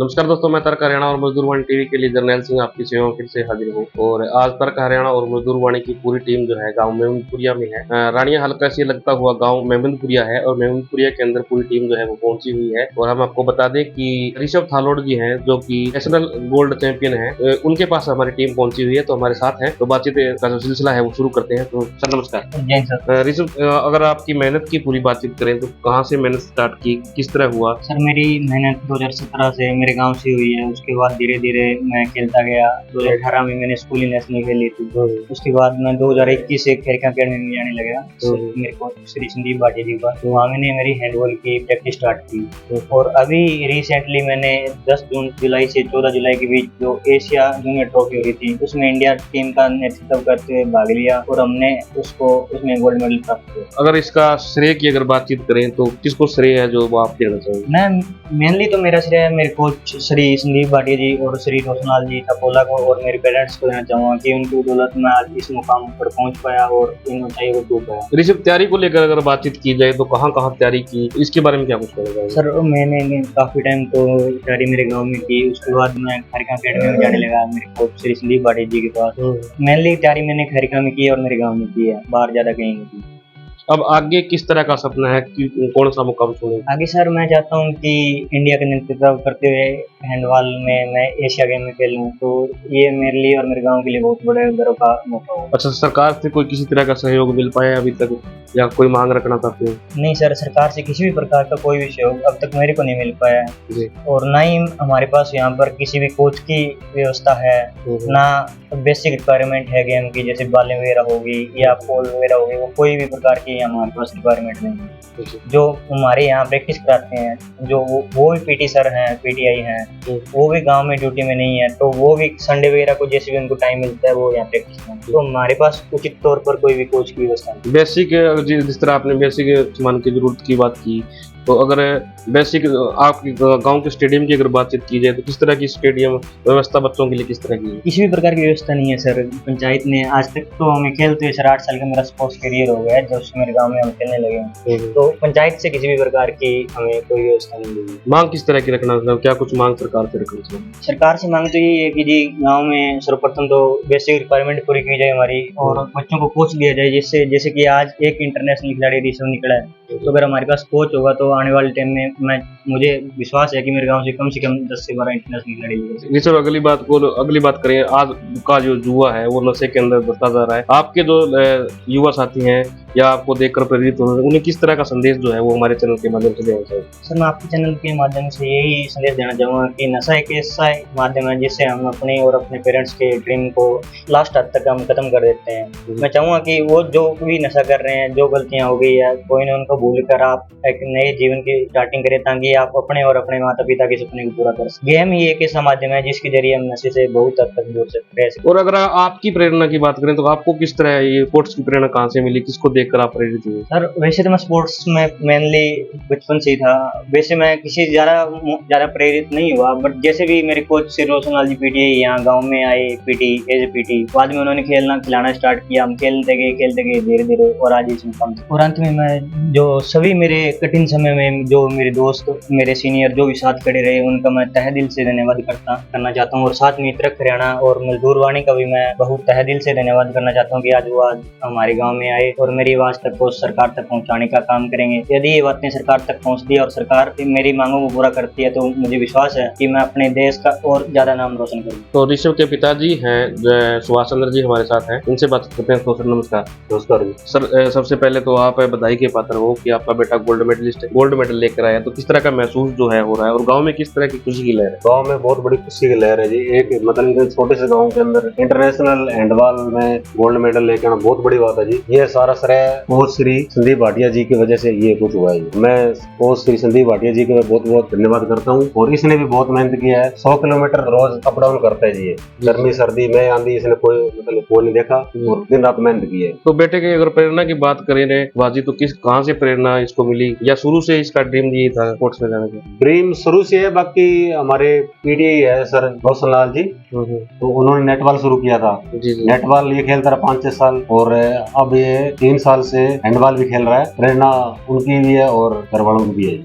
नमस्कार दोस्तों, मैं तर्क हरियाणा और मजदूर वाणी टीवी के लिए जर्नैल सिंह आपकी सेवा फिर से हाजिर हूँ। और आज तर्क हरियाणा और मजदूर वाणी की पूरी टीम जो है गांव मेमनपुरिया में है। रानिया हल्का से लगता हुआ गांव मेमनपुरिया है और मेमनपुरिया के अंदर पूरी टीम जो है वो पहुंची हुई है। और हम आपको बता दें कि ऋषभ थालोड़ जी हैं जो कि नेशनल गोल्ड चैंपियन है, उनके पास हमारी टीम पहुंची हुई है, तो हमारे साथ है। तो बातचीत का जो सिलसिला है वो शुरू करते हैं। तो सर नमस्कार। जय सर। ऋषभ, अगर आपकी मेहनत की पूरी बातचीत करें तो कहाँ से मेहनत स्टार्ट की, किस तरह हुआ? सर मेरी मेहनत 2017 से मेरे गांव से हुई है। उसके बाद धीरे धीरे मैं खेलता गया। 2018 में मैंने स्कूली नेशनल खेली थी। उसके बाद मैं 2021 से खेरका अकेडमी में जाने लगा। मेरे को श्री संदीप भाटिया जी का, तो वहाँ मैंने मेरी हैंडबॉल की प्रैक्टिस स्टार्ट की। और अभी रिसेंटली मैंने 10 जुलाई से 14 जुलाई के बीच जो एशिया जूनियर ट्रॉफी हो रही थी उसमें इंडिया टीम का नेतृत्व करते हुए भाग लिया और हमने उसमें गोल्ड मेडल प्राप्त किया। अगर इसका श्रेय की अगर बातचीत करें तो किसको श्रेय है जो वो आप देना चाहेंगे? मैं मेनली तो मेरा श्रेय मेरे कोच श्री संदीप भाटिया जी और श्री रोशनलाल जी टपोला को और मेरे पेरेंट्स को देना चाहूँगा कि उनकी बदौलत मैं आज इस मुकाम पर पहुंच पाया और इन ऊंचाई को छू पाया। ऋषभ, तैयारी को लेकर अगर बातचीत की जाए तो कहाँ तैयारी की, इसके बारे में क्या कुछ करेगा? सर मैंने काफी टाइम तो तैयारी मेरे गांव में की। उसके बाद मैं खैरिका अकेडमी में जाने लगा मेरे कोच श्री संदीप भाटिया जी के पास। मेनली तैयारी मैंने खैरिका में की और मेरे गाँव में की है, बाहर ज्यादा कहीं नहीं की। अब आगे किस तरह का सपना है कि कौन सा मुकाम चुने? आगे सर मैं चाहता हूँ कि इंडिया का नेतृत्व करते हुए हैंडबॉल में मैं एशिया गेम में खेलूं, तो ये मेरे लिए और मेरे गांव के लिए बहुत बड़े गर्व का मौका होगा। अच्छा, सरकार से कोई किसी तरह का सहयोग मिल पाया अभी तक या कोई मांग रखना चाहते हैं? नहीं सर, सरकार से किसी भी प्रकार का कोई भी सहयोग अब तक मेरे को नहीं मिल पाया है। और ना ही हमारे पास यहाँ पर किसी भी कोच की व्यवस्था है, ना बेसिक रिक्वायरमेंट है गेम की, जैसे बॉलिंग वगैरह होगी या पोल वगैरह होगी, वो कोई भी प्रकार की हमारे पास रिक्वायरमेंट नहीं है। जो हमारे यहाँ प्रैक्टिस कराते हैं, जो वो भी पीटी सर हैं, पीटीआई हैं, वो भी गांव में ड्यूटी में नहीं है, तो वो भी संडे वगैरह को जैसे भी उनको टाइम मिलता है वो यहाँ प्रैक्टिस करते हैं। तो हमारे पास उचित तौर पर कोई भी कोच की व्यवस्था नहीं। बेसिक जिस तरह आपने बेसिक सामान की जरूरत की बात की, तो अगर बेसिक आपके गांव के स्टेडियम की अगर बातचीत की जाए तो किस तरह की स्टेडियम व्यवस्था बच्चों के लिए किस तरह की है? किसी भी प्रकार की व्यवस्था नहीं है सर। पंचायत ने आज तक तो हमें खेलते हुए सर 8 साल का मेरा स्पोर्ट्स करियर हो गया है जब से मेरे गांव में हम खेलने लगे हैं, तो पंचायत से किसी भी प्रकार की हमें कोई व्यवस्था नहीं मिली। मांग किस तरह की रखना, मतलब क्या कुछ मांग सरकार से रखनी चाहिए? सरकार से मांग तो यही है कि जी गांव में सर्वप्रथम तो बेसिक रिक्वायरमेंट पूरी की जाए हमारी, और बच्चों को कोच दिया जाए, जिससे जैसे कि आज एक इंटरनेशनल खिलाड़ी ऋषभ निकला है, तो अगर हमारे पास कोच होगा तो आने वाले टाइम में मुझे विश्वास है कि मेरे गांव से कम 10 से 12 इंटरनेशनल खिलाड़ी। सर अगली बात करें, आज का जो युवा है वो नशे के अंदर बढ़ता जा रहा है। आपके जो युवा साथी हैं या आपको देखकर प्रेरित हो, उन्हें किस तरह का संदेश जो है वो हमारे चैनल के माध्यम से देना चाहिए? सर मैं आपके चैनल के माध्यम से यही संदेश देना चाहूँगा कि नशा एक ऐसा माध्यम है जिससे हम अपने और अपने पेरेंट्स के ड्रीम को लास्ट हद तक हम खत्म कर देते हैं। मैं चाहूँगा कि वो जो भी नशा कर रहे हैं, जो गलतियाँ हो गई है, कोई ना उनको भूल कर आप एक नए जीवन की स्टार्टिंग करें, ताकि आप अपने और अपने माता पिता के सपने को पूरा कर सकें। गेम ही एक ऐसा माध्यम है जिसके जरिए हम नशे से बहुत हद तक दूर रह सकते। और अगर आपकी प्रेरणा की बात करें तो आपको किस तरह ये स्पोर्ट्स की प्रेरणा कहाँ से मिली, किसको देखकर आप प्रेरित हुए? सर वैसे तो मैं स्पोर्ट्स में मेनली बचपन से ही था। वैसे मैं किसी ज्यादा प्रेरित नहीं हुआ, बट जैसे भी मेरे कोच श्री रोशनलाल जी पीटी यहाँ गांव में आए पीटी एज ए पीटी, बाद में उन्होंने खिलाना स्टार्ट किया। हम खेलते गए धीरे धीरे और आज इस मुकाम। और अंत में मैं जो सभी मेरे कठिन समय में जो मेरे दोस्त, मेरे सीनियर जो भी साथ खड़े रहे, उनका मैं तहे दिल से धन्यवाद करना चाहता हूँ। और साथ में तर्क हरियाणा और मजदूर वाणी का भी मैं बहुत तहे दिल से धन्यवाद करना चाहता हूँ कि आज वो हमारे गाँव में आए और मेरी आवाज तक को सरकार तक पहुंचाने का काम करेंगे। यदि ये बातें सरकार तक पहुंचती है और सरकार मेरी मांगों को पूरा करती है तो मुझे विश्वास है कि मैं अपने देश का और ज्यादा नाम रोशन करूंगा। तो ऋषभ के पिताजी हैं सुभाष चंद्र जी हमारे साथ हैं, इनसे बात करते हैं। तो सर नमस्कार। नमस्कार जी। सर सबसे पहले तो आप बधाई के पात्र हो कि आपका बेटा गोल्ड मेडल लेकर आया, तो किस तरह का महसूस जो है हो रहा है और गाँव में किस तरह की खुशी की लहर है? गाँव में बहुत बड़ी खुशी की लहर है जी। एक मतलब छोटे से गाँव के अंदर इंटरनेशनल हैंडबॉल में गोल्ड मेडल लेकर आना बहुत बड़ी बात है जी। ये सारा श्रेय कोच श्री संदीप भाटिया जी की वजह से ये कुछ हुआ है। मैं कोच श्री संदीप भाटिया जी का बहुत बहुत धन्यवाद करता हूँ। और इसने भी बहुत मेहनत किया है, 100 किलोमीटर रोज अप डाउन करता है जी। गर्मी सर्दी में आंधी इसने कोई नहीं देखा और दिन रात मेहनत की है। तो बेटे की अगर प्रेरणा की बात करें बाजी, तो कहाँ से प्रेरणा इसको मिली, या शुरू से इसका ड्रीम यही था स्पोर्ट्स में जाने का? ड्रीम शुरू से है, बाकी हमारे पीटीआई है सर रोशनलाल जी, तो उन्होंने नेटबॉल शुरू किया था। नेटबॉल ये खेलता रहा 5-6 साल और अब ये 3 साल से हैंडबॉल भी खेल रहा है। प्रेरणा उनकी भी है और घर वालों की भी है।